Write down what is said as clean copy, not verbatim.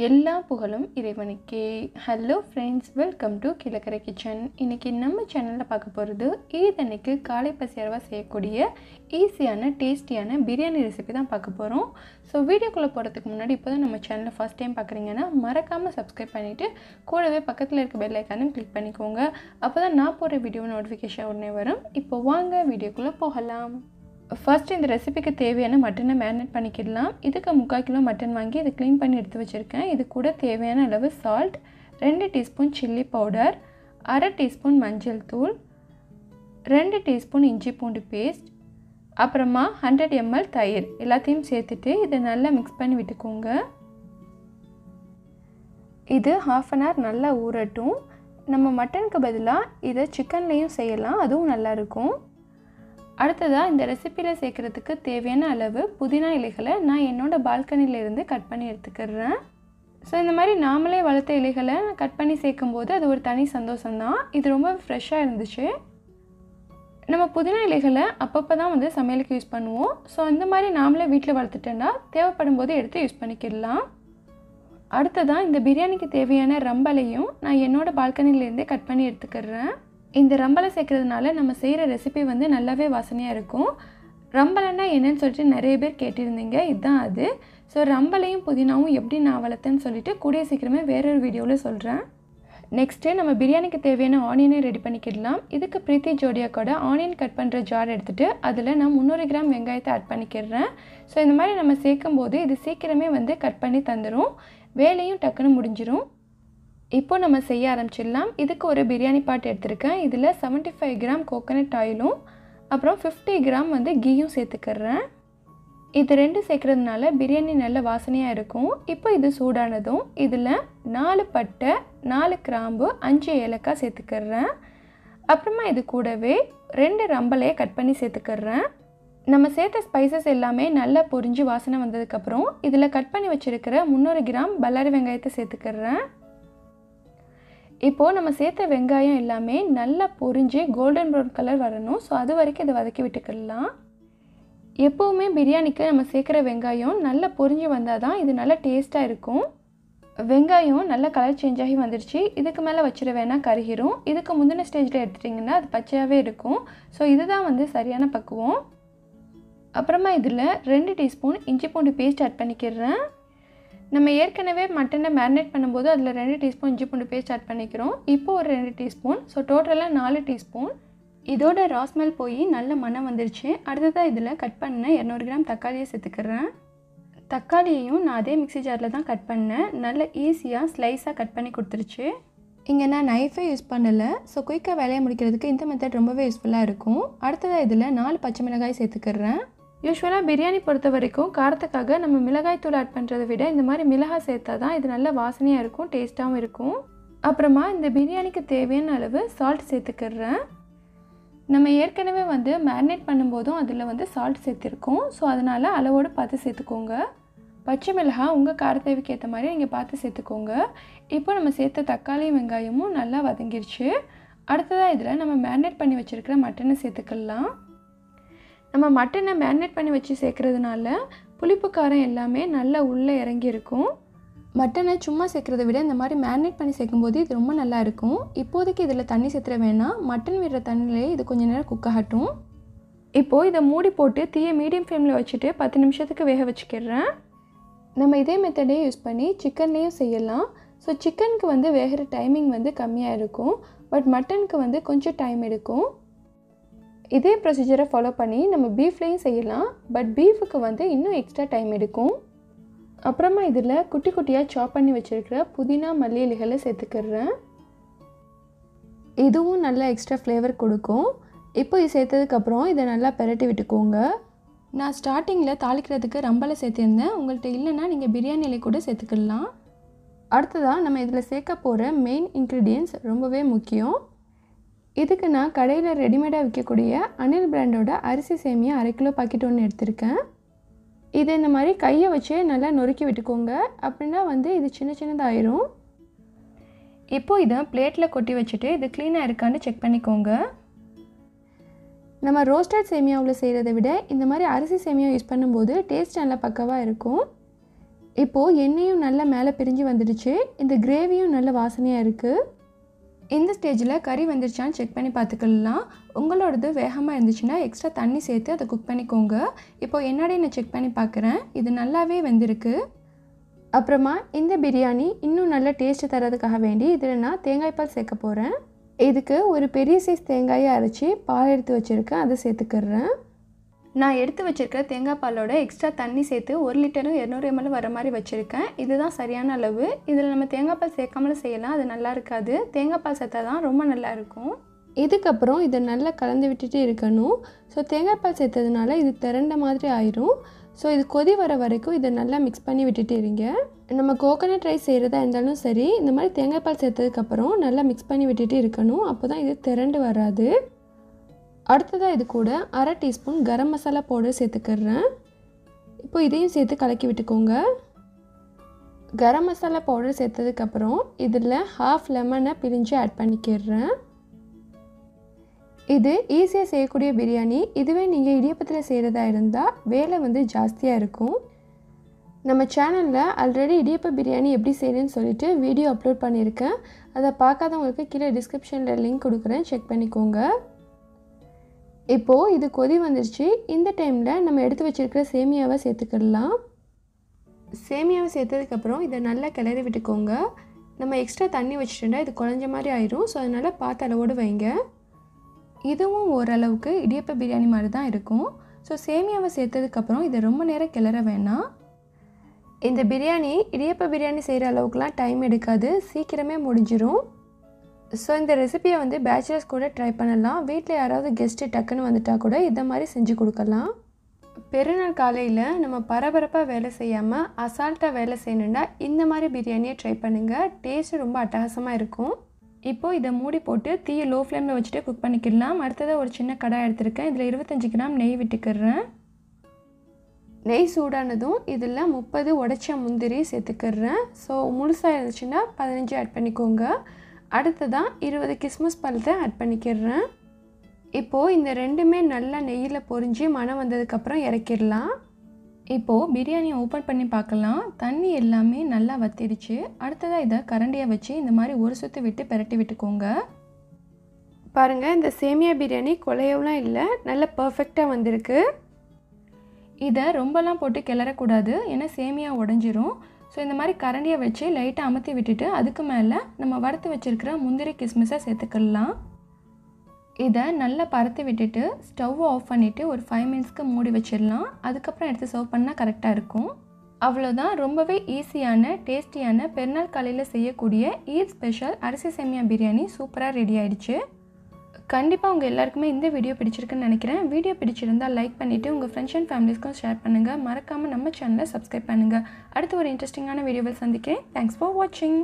எல்லா புகழும் இறைவனுக்கே. Hello friends, welcome to Keelakarai kitchen. இன்றைக்கி நம்ம சேனலில் பார்க்க போகிறது ஈதன்னைக்கு காலை பசியர்வாக செய்யக்கூடிய ஈஸியான டேஸ்டியான பிரியாணி ரெசிபி தான் பார்க்க போகிறோம். ஸோ வீடியோக்குள்ளே போகிறதுக்கு முன்னாடி இப்போ தான் நம்ம சேனலை ஃபஸ்ட் டைம் பார்க்குறீங்கன்னா மறக்காமல் சப்ஸ்கிரைப் பண்ணிவிட்டு கூடவே பக்கத்தில் இருக்க பெல் ஐக்கானும் கிளிக் பண்ணிக்கோங்க. அப்போ தான் நான் போடுற வீடியோ நோட்டிஃபிகேஷன் உடனே வரும். இப்போ வாங்க வீடியோக்குள்ளே போகலாம். ஃபர்ஸ்ட் இந்த ரெசிபிக்கு தேவையான மட்டனை மேரினேட் பண்ணிக்கிடலாம். இதுக்கு 3/4 கிலோ மட்டன் வாங்கி இதை க்ளீன் பண்ணி எடுத்து வச்சுருக்கேன். இது கூட தேவையான அளவு salt, 2 teaspoon chilli powder, 1/2 teaspoon மஞ்சள் தூள், 2 டீஸ்பூன் இஞ்சி பூண்டு பேஸ்ட், அப்புறமா 100 ml தயிர் எல்லாத்தையும் சேர்த்துட்டு இதை நல்லா மிக்ஸ் பண்ணி விட்டுக்கோங்க. இது 1/2 அன் ஹவர் நல்லா ஊறட்டும். நம்ம மட்டனுக்கு பதிலாக இதை சிக்கன்லேயும் செய்யலாம், அதுவும் நல்லாயிருக்கும். அடுத்ததாக இந்த ரெசிப்பியில் சேர்க்குறதுக்கு தேவையான அளவு புதினா இலைகளை நான் என்னோடய பால்கனியிலேருந்து கட் பண்ணி எடுத்துக்கிறேன். ஸோ இந்த மாதிரி நாமளே வளர்த்த இலைகளை கட் பண்ணி சேர்க்கும்போது அது ஒரு தனி சந்தோஷம்தான். இது ரொம்ப ஃப்ரெஷ்ஷாக இருந்துச்சு. நம்ம புதினா இலைகளை அப்பப்போ தான் சமையலுக்கு யூஸ் பண்ணுவோம். ஸோ இந்த மாதிரி நாமளே வீட்டில் வளர்த்துட்டோன்னா தேவைப்படும் போது எடுத்து யூஸ் பண்ணிக்கிடலாம். அடுத்ததாக இந்த பிரியாணிக்கு தேவையான ரம்பலையும் நான் என்னோடய பால்கனியிலேருந்தே கட் பண்ணி எடுத்துக்கிறேன். இந்த ரம்பலை சேர்க்குறதுனால நம்ம செய்கிற ரெசிபி நல்லாவே வாசனையாக இருக்கும். ரம்பலைன்னா என்னன்னு சொல்லிட்டு நிறைய பேர் கேட்டிருந்தீங்க, இதுதான் அது. ஸோ ரம்பலையும் புதினாவும் எப்படி நான் வளர்த்தேன்னு சொல்லிட்டு கூடிய சீக்கிரமே வேறொரு வீடியோவில் சொல்கிறேன். நெக்ஸ்ட்டு நம்ம பிரியாணிக்கு தேவையான ஆனியனை ரெடி பண்ணிக்கிடலாம். இதுக்கு பிரீத்தி ஜோடியாக்கோட ஆனியன் கட் பண்ணுற ஜார் எடுத்துகிட்டு அதில் நான் 300 கிராம் வெங்காயத்தை ஆட் பண்ணிக்கிறேன். ஸோ இந்த மாதிரி நம்ம சேர்க்கும் போது இது சீக்கிரமே கட் பண்ணி தந்துடும், வேலையும் டக்குன்னு முடிஞ்சிடும். இப்போ நம்ம செய்ய ஆரம்பிச்சிடலாம். இதுக்கு ஒரு பிரியாணி பாட் எடுத்திருக்கேன். இதில் 75 கிராம் கோகோனட் ஆயிலும் அப்புறம் 50 கிராம் கீயும் சேர்த்துக்கிறேன். இது 2 சேர்க்குறதுனால பிரியாணி நல்ல வாசனையாக இருக்கும். இப்போ இது சூடானதும் இதில் 4 பட்டை, 4 கிராம்பு, 5 ஏலக்காய் சேர்த்துக்கிறேன். அப்புறமா இது கூடவே 2 ரம்பலையை கட் பண்ணி சேர்த்துக்கிறேன். நம்ம சேர்த்த ஸ்பைசஸ் எல்லாமே நல்லா பொரிஞ்சு வாசனை வந்ததுக்கப்புறம் இதில் கட் பண்ணி வச்சுருக்கிற 300 கிராம் பல்லாரி வெங்காயத்தை சேர்த்துக்கிறேன். இப்போது நம்ம சேர்த்த வெங்காயம் எல்லாமே நல்லா பொரிஞ்சு கோல்டன் ப்ரௌன் கலர் வரணும். ஸோ அது வரைக்கும் இதை வதக்கி விட்டுக்கலாம். எப்போவுமே பிரியாணிக்கு நம்ம சேர்க்குற வெங்காயம் நல்லா பொரிஞ்சு வந்தால் தான் இது நல்லா டேஸ்ட்டாக இருக்கும். வெங்காயம் நல்லா கலர் சேஞ்ச் ஆகி வந்துடுச்சு. இதுக்கு மேலே வச்சிட வேணால் கருகிரும். இதுக்கு முந்தின ஸ்டேஜில் எடுத்துட்டிங்கன்னா அது பச்சையாகவே இருக்கும். ஸோ இதுதான் சரியான பக்குவம். அப்புறமா இதில் 2 டீஸ்பூன் இஞ்சி பூண்டு பேஸ்ட் ஆட் பண்ணிக்கிறேன். நம்ம ஏற்கனவே மட்டனை மேரினேட் பண்ணும்போது அதில் 2 டீஸ்பூன் இஞ்சி பூண்டு பேஸ்ட் ஆட் பண்ணிக்கிறோம். இப்போது ஒரு 2 டீஸ்பூன், ஸோ டோட்டலாக 4 டீஸ்பூன். இதோட ராஸ்மெல் போய் நல்ல மனம் வந்துருச்சு. அடுத்ததாக இதில் கட் பண்ண 200 கிராம் தக்காளியை சேர்த்துக்கிறேன். தக்காளியையும் நான் அதே மிக்ஸி ஜாரில் தான் கட் பண்ணேன். நல்ல ஈஸியாக ஸ்லைஸாக கட் பண்ணி கொடுத்துருச்சு. இங்கே நான் நைஃபே யூஸ் பண்ணலை. ஸோ குயிக்காக வேலையை முடிக்கிறதுக்கு இந்த மெத்தட் ரொம்பவே யூஸ்ஃபுல்லாக இருக்கும். அடுத்ததாக இதில் 4 பச்சை மிளகாய் சேர்த்துக்கிறேன். யூஸ்வலாக பிரியாணி பொறுத்த வரைக்கும் காரத்துக்காக நம்ம மிளகாய் தூள் ஆட் பண்ணுறதை விட இந்த மாதிரி மிளகாய் சேர்த்தா தான் இது நல்ல வாசனையாக இருக்கும், டேஸ்ட்டாகவும் இருக்கும். அப்புறமா இந்த பிரியாணிக்கு தேவையான அளவு சால்ட் சேர்த்துக்கிறேன். நம்ம ஏற்கனவே மேரினேட் பண்ணும்போதும் அதில் சால்ட் சேர்த்துருக்கோம். ஸோ அதனால் அளவோடு பார்த்து சேர்த்துக்கோங்க. பச்சை மிளகாய் உங்கள் கார தேவைக்கு ஏற்ற மாதிரி நீங்கள் பார்த்து சேர்த்துக்கோங்க. இப்போ நம்ம சேர்த்த தக்காளியும் வெங்காயமும் நல்லா வதங்கிருச்சு. அடுத்ததாக இதில் நம்ம மேரினேட் பண்ணி வச்சுருக்கிற மட்டனை சேர்த்துக்கலாம். நம்ம மட்டனை மேரினேட் பண்ணி வச்சு சேர்க்குறதுனால புளிப்பு காரம் எல்லாமே நல்லா உள்ளே இறங்கியிருக்கும். மட்டனை சும்மா சேர்க்குறத விட இந்த மாதிரி மேரினேட் பண்ணி சேர்க்கும்போது இது ரொம்ப நல்லா இருக்கும். இப்போதைக்கு இதில் தண்ணி சேர்த்துற வேணாம், மட்டன் விடுற தண்ணியிலே இது கொஞ்சம் நேரம் குக் ஆகட்டும். இப்போது இதை மூடி போட்டு தீயை மீடியம் ஃப்ளேமில் வச்சுட்டு 10 நிமிஷத்துக்கு வேக வச்சுக்கிறேன். நம்ம இதே மெத்தடே யூஸ் பண்ணி சிக்கன்லேயும் செய்யலாம். ஸோ சிக்கனுக்கு வேகிற டைமிங் கம்மியாக இருக்கும், பட் மட்டனுக்கு கொஞ்சம் டைம் எடுக்கும். இதே ப்ரொசீஜரை ஃபாலோ பண்ணி நம்ம பீஃப்லேயும் செய்யலாம், பட் பீஃபுக்கு இன்னும் எக்ஸ்ட்ரா டைம் எடுக்கும். அப்புறமா இதில் குட்டி குட்டியாக சாப் பண்ணி வச்சுருக்கிற புதினா மல்லி இலைகளை சேர்த்துக்கிறேன். இதுவும் நல்லா எக்ஸ்ட்ரா ஃப்ளேவர் கொடுக்கும். இப்போ இது சேர்த்ததுக்கப்புறம் இதை நல்லா பெரட்டி விட்டுக்கோங்க. நான் ஸ்டார்டிங்கில் தாளிக்கிறதுக்கு ரம்பலை சேர்த்திருந்தேன். உங்கள்கிட்ட இல்லைன்னா நீங்கள் பிரியாணி இலை கூட சேர்த்துக்கலாம். அடுத்ததாக நம்ம இதில் சேர்க்க போகிற மெயின் இன்க்ரீடியன்ட்ஸ் ரொம்பவே முக்கியம். இதுக்கு நான் கடையில் ரெடிமேடாக விற்கக்கூடிய அனில் பிராண்டோட அரிசி சேமியா 1/2 கிலோ பாக்கெட் ஒன்று எடுத்திருக்கேன். இதை இந்த மாதிரி கையை வச்சு நல்லா நொறுக்கி விட்டுக்கோங்க. அப்படின்னா இது சின்ன சின்னதாயிரும். இப்போது இதை பிளேட்டில் கொட்டி வச்சுட்டு இது க்ளீனாக இருக்கான்னு செக் பண்ணிக்கோங்க. நம்ம ரோஸ்டட் சேமியாவில் செய்கிறத விட இந்த மாதிரி அரிசி சேமியா யூஸ் பண்ணும்போது டேஸ்ட் நல்லா பக்கவாக இருக்கும். இப்போது எண்ணெயும் நல்லா மேலே பிரிஞ்சு வந்துடுச்சு. இந்த கிரேவியும் நல்ல வாசனையாக இருக்குது. இந்த ஸ்டேஜில் கறி வந்துருச்சான்னு செக் பண்ணி பார்த்துக்கலாம். உங்களோடது வேகமாக இருந்துச்சுன்னா எக்ஸ்ட்ரா தண்ணி சேர்த்து அதை குக் பண்ணிக்கோங்க. இப்போது என்னோடய நான் செக் பண்ணி பார்க்குறேன். இது நல்லாவே வெந்திருக்கு. அப்புறமா இந்த பிரியாணி இன்னும் நல்ல டேஸ்ட்டு தரதுக்காக வேண்டி இதில் நான் தேங்காய் பால் சேர்க்க போகிறேன். இதுக்கு ஒரு பெரிய சைஸ் தேங்காயை அரைச்சி பால் எடுத்து வச்சுருக்கேன், அதை சேர்த்துக்கிறேன். நான் எடுத்து வச்சுருக்கிற தேங்காய் பாலோட எக்ஸ்ட்ரா தண்ணி சேர்த்து 1 லிட்டரும் 200 ml வர மாதிரி வச்சுருக்கேன். இதுதான் சரியான அளவு. இதில் நம்ம தேங்காய் பால் சேர்க்காமலும் செய்யலாம், அது நல்லா இருக்காது. தேங்காய் பால் சேர்த்தா தான் ரொம்ப நல்லாயிருக்கும். இதுக்கப்புறம் இதை நல்லா கலந்து விட்டுட்டு இருக்கணும். ஸோ தேங்காய் பால் சேர்த்ததுனால இது திரண்ட மாதிரி ஆயிரும். ஸோ இது கொதி வர வரைக்கும் இதை நல்லா மிக்ஸ் பண்ணி விட்டுட்டு இருங்க. நம்ம கோகோனட் ரைஸ் செய்கிறதா இருந்தாலும் சரி, இந்த மாதிரி தேங்காய் பால் சேர்த்ததுக்கப்புறம் நல்லா மிக்ஸ் பண்ணி விட்டுட்டு இருக்கணும். அப்போ தான் இது திரண்டு வராது. அடுத்ததாக இது கூட 1/2 டீஸ்பூன் கரம் மசாலா பவுடர் சேர்த்துக்கிறேன். இப்போ இதையும் சேர்த்து கலக்கி விட்டுக்கோங்க. கரம் மசாலா பவுடர் சேர்த்ததுக்கப்புறம் இதில் 1/2 லெமனை பிழிஞ்சு ஆட் பண்ணிக்கிறேன். இது ஈஸியாக செய்யக்கூடிய பிரியாணி. இதுவே நீங்கள் இடியப்பத்தில் செய்கிறதா இருந்தால் வேலை வந்து ஜாஸ்தியாக இருக்கும். நம்ம சேனலில் ஆல்ரெடி இடியப்ப பிரியாணி எப்படி செய்யணும்னு சொல்லிட்டு வீடியோ அப்லோட் பண்ணியிருக்கேன். அதை பார்க்காதவங்களுக்கு கீழே டிஸ்கிரிப்ஷனில் லிங்க் கொடுக்குறேன், செக் பண்ணிக்கோங்க. இப்போது இது கொதி வந்துருச்சு. இந்த டைமில் நம்ம எடுத்து வச்சுருக்கிற சேமியாவை சேர்த்துக்கிடலாம். சேமியாவை சேர்த்ததுக்கப்புறம் இதை நல்லா கிளறி விட்டுக்கோங்க. நம்ம எக்ஸ்ட்ரா தண்ணி வச்சுட்டோம்னா இது குழஞ்ச மாதிரி ஆயிரும். ஸோ அதனால் பார்த்து அளவோடு வைங்க. இதுவும் ஓரளவுக்கு இடியப்ப பிரியாணி மாதிரி தான் இருக்கும். ஸோ சேமியாவை சேர்த்ததுக்கப்புறம் இதை ரொம்ப நேரம் கிளற வேணாம். இந்த பிரியாணி இடியப்ப பிரியாணி செய்கிற அளவுக்குலாம் டைம் எடுக்காது, சீக்கிரமே முடிஞ்சிடும். ஸோ இந்த ரெசிபியை வந்து பேச்சுலர்ஸ் கூட ட்ரை பண்ணலாம். வீட்டில் யாராவது கெஸ்ட்டு டக்குன்னு வந்துட்டால் கூட இதை மாதிரி செஞ்சு கொடுக்கலாம். பெருநாள் காலையில் நம்ம பரபரப்பாக வேலை செய்யாமல் அசால்ட்டாக வேலை செய்யணுன்னா இந்த மாதிரி பிரியாணியை ட்ரை பண்ணுங்கள். டேஸ்ட்டு ரொம்ப அட்டகாசமாக இருக்கும். இப்போது இதை மூடி போட்டு தீயை லோ ஃப்ளேமில் வச்சுட்டு குக் பண்ணிக்கிடலாம். அடுத்ததாக ஒரு சின்ன கடாய் எடுத்துருக்கேன். இதில் 25 கிராம் நெய் விட்டுக்கிறேன். நெய் சூடானதும் இதில் 30 உடைச்ச முந்திரி சேர்த்துக்கிறேன். ஸோ முழுசாக இருந்துச்சுன்னா 15 ஆட் பண்ணிக்கோங்க. அடுத்ததான் 20 கிஸ்மிஸ் பழத்தை ஆட் பண்ணிக்கிறேன். இப்போது இந்த ரெண்டுமே நல்லா நெய்யில் பொரிஞ்சு மணம் வந்ததுக்கப்புறம் இறக்கிடலாம். இப்போது பிரியாணியை ஓப்பன் பண்ணி பார்க்கலாம். தண்ணி எல்லாமே நல்லா வத்திடுச்சு. அடுத்ததாக இதை கரண்டியை வச்சு இந்த மாதிரி ஒரு சுற்று விட்டு பெரட்டி விட்டுக்கோங்க. பாருங்கள், இந்த சேமியா பிரியாணி குலையவெலாம் இல்லை, நல்லா பர்ஃபெக்டாக வந்திருக்கு. இதை ரொம்பலாம் போட்டு கிளறக்கூடாது, ஏன்னா சேமியா உடஞ்சிரும். ஸோ இந்த மாதிரி கரண்டியை வச்சு லைட்டாக அமர்த்தி விட்டுட்டு அதுக்கு மேலே நம்ம வறுத்து வச்சுருக்கிற முந்திரி கிஸ்மிஸை சேர்த்துக்கலாம். இதை நல்லா பரத்தி விட்டுட்டு ஸ்டவ்வை ஆஃப் பண்ணிவிட்டு ஒரு 5 மினிட்ஸ்க்கு மூடி வச்சிடலாம். அதுக்கப்புறம் எடுத்து சர்வ் பண்ணால் கரெக்டாக இருக்கும். அவ்வளோதான், ரொம்பவே ஈஸியான டேஸ்டியான பெருநாள் காலையில் செய்யக்கூடிய ஈத் ஸ்பெஷல் அரிசி சேமியா பிரியாணி சூப்பராக ரெடி ஆகிடுச்சு. கண்டிப்பாக உங்கள் எல்லாருக்குமே இந்த வீடியோ பிடிச்சிருக்குன்னு நினைக்கிறேன். வீடியோ பிடிச்சிருந்தால் லைக் பண்ணிவிட்டு உங்கள் ஃப்ரெண்ட்ஸ் அண்ட் ஃபேமிலிஸ்க்கும் ஷேர் பண்ணுங்கள். மறக்காமல் நம்ம சேனலை சப்ஸ்கிரைப் பண்ணுங்கள். அடுத்து ஒரு இன்ட்ரெஸ்டிங்கான வீடியோவில் சந்திக்கிறேன். தேங்க்ஸ் ஃபார் வாட்சிங்.